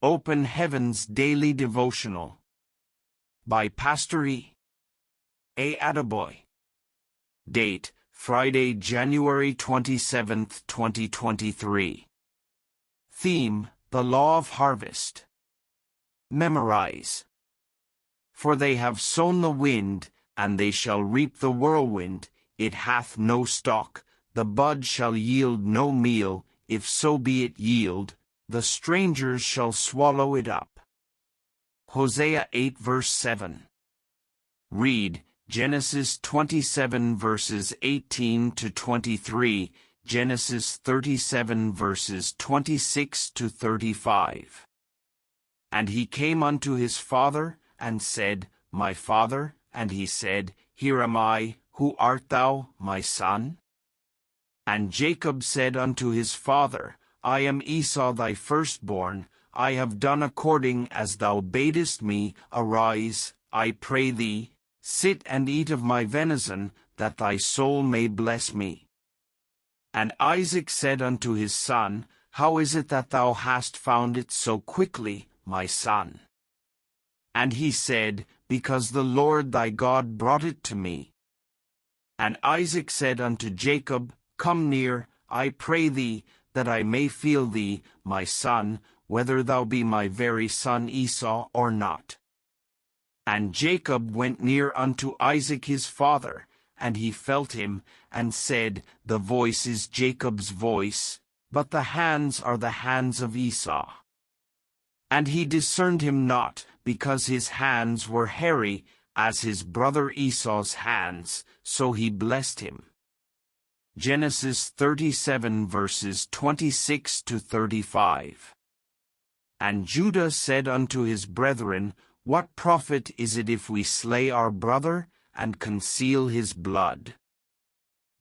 Open Heaven's Daily Devotional by Pastor E. A. Adeboye. Date, Friday, January 27, 2023. Theme, The Law of Harvest. Memorize. For they have sown the wind, and they shall reap the whirlwind. It hath no stalk, the bud shall yield no meal, if so be it yield, the strangers shall swallow it up. Hosea 8 verse 7. Read, Genesis 27 verses 18 to 23, Genesis 37 verses 26 to 35. And he came unto his father, and said, My father, and he said, Here am I, who art thou, my son? And Jacob said unto his father, I am Esau thy firstborn, I have done according as thou badest me. Arise, I pray thee, sit and eat of my venison, that thy soul may bless me. And Isaac said unto his son, How is it that thou hast found it so quickly, my son? And he said, Because the Lord thy God brought it to me. And Isaac said unto Jacob, Come near, I pray thee, that I may feel thee, my son, whether thou be my very son Esau or not. And Jacob went near unto Isaac his father, and he felt him, and said, The voice is Jacob's voice, but the hands are the hands of Esau. And he discerned him not, because his hands were hairy, as his brother Esau's hands, so he blessed him. Genesis 37 verses 26 to 35. And Judah said unto his brethren, What profit is it if we slay our brother, and conceal his blood?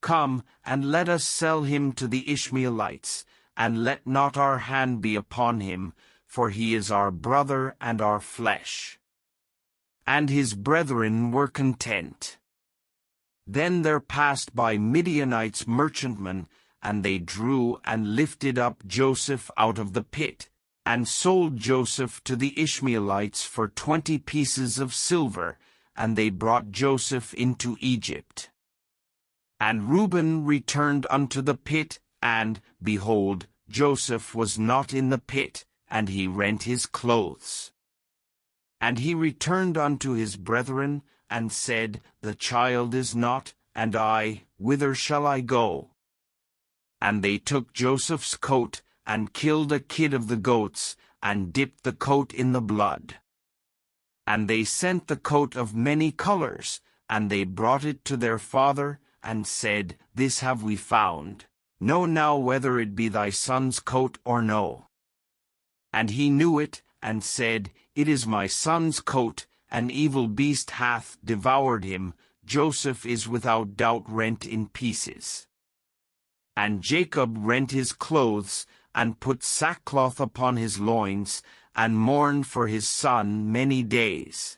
Come, and let us sell him to the Ishmaelites, and let not our hand be upon him, for he is our brother and our flesh. And his brethren were content. Then there passed by Midianites merchantmen, and they drew and lifted up Joseph out of the pit, and sold Joseph to the Ishmaelites for 20 pieces of silver, and they brought Joseph into Egypt. And Reuben returned unto the pit, and, behold, Joseph was not in the pit, and he rent his clothes. And he returned unto his brethren, and said, The child is not, and I, whither shall I go? And they took Joseph's coat, and killed a kid of the goats, and dipped the coat in the blood. And they sent the coat of many colors, and they brought it to their father, and said, This have we found. Know now whether it be thy son's coat or no. And he knew it, and said, It is my son's coat. An evil beast hath devoured him, Joseph is without doubt rent in pieces. And Jacob rent his clothes, and put sackcloth upon his loins, and mourned for his son many days.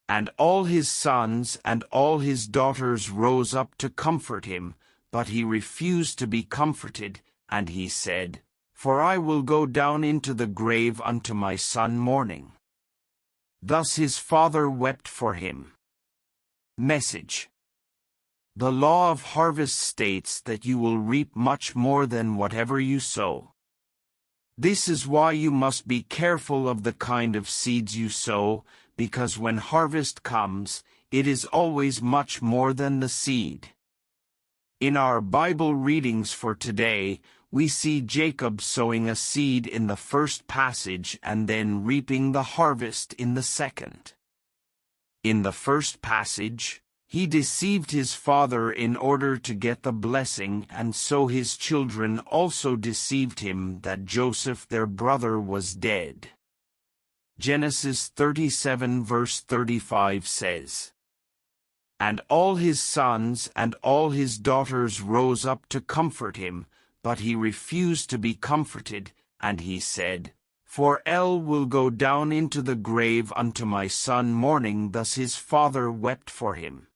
And all his sons and all his daughters rose up to comfort him, but he refused to be comforted, and he said, For I will go down into the grave unto my son mourning. Thus his father wept for him. Message. The law of harvest states that you will reap much more than whatever you sow. This is why you must be careful of the kind of seeds you sow, because when harvest comes, it is always much more than the seed. In our Bible readings for today, we see Jacob sowing a seed in the first passage and then reaping the harvest in the second. In the first passage, he deceived his father in order to get the blessing, and so his children also deceived him that Joseph their brother was dead. Genesis 37 verse 35 says, And all his sons and all his daughters rose up to comfort him, but he refused to be comforted, and he said, For El will go down into the grave unto my son mourning. Thus his father wept for him.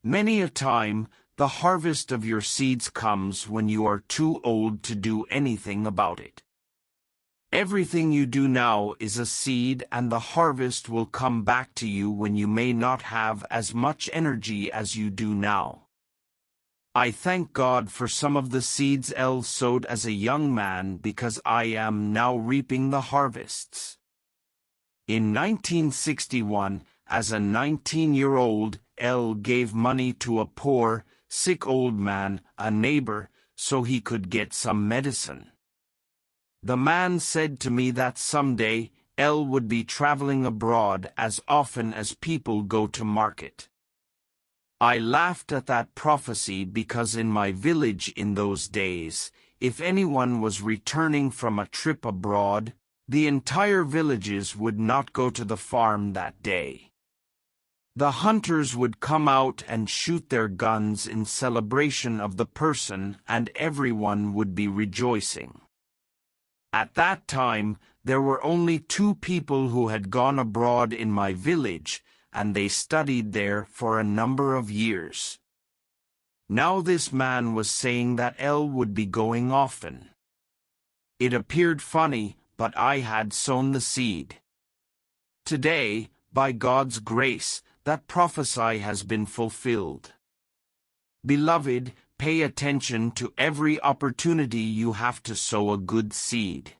Many a time, the harvest of your seeds comes when you are too old to do anything about it. Everything you do now is a seed, and the harvest will come back to you when you may not have as much energy as you do now. I thank God for some of the seeds I sowed as a young man, because I am now reaping the harvests. In 1961, as a 19-year-old, I gave money to a poor, sick old man, a neighbor, so he could get some medicine. The man said to me that someday, I would be traveling abroad as often as people go to market. I laughed at that prophecy because in my village in those days, if anyone was returning from a trip abroad, the entire villages would not go to the farm that day. The hunters would come out and shoot their guns in celebration of the person, and everyone would be rejoicing. At that time, there were only 2 people who had gone abroad in my village, and they studied there for a number of years. Now this man was saying that I would be going often. It appeared funny, but I had sown the seed. Today, by God's grace, that prophecy has been fulfilled. Beloved, pay attention to every opportunity you have to sow a good seed.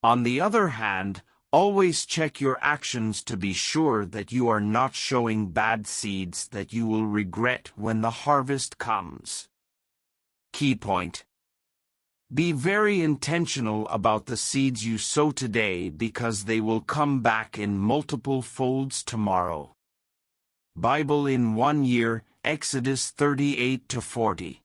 On the other hand, always check your actions to be sure that you are not sowing bad seeds that you will regret when the harvest comes. Key point: be very intentional about the seeds you sow today, because they will come back in multiple folds tomorrow. Bible in 1 year, Exodus 38-40.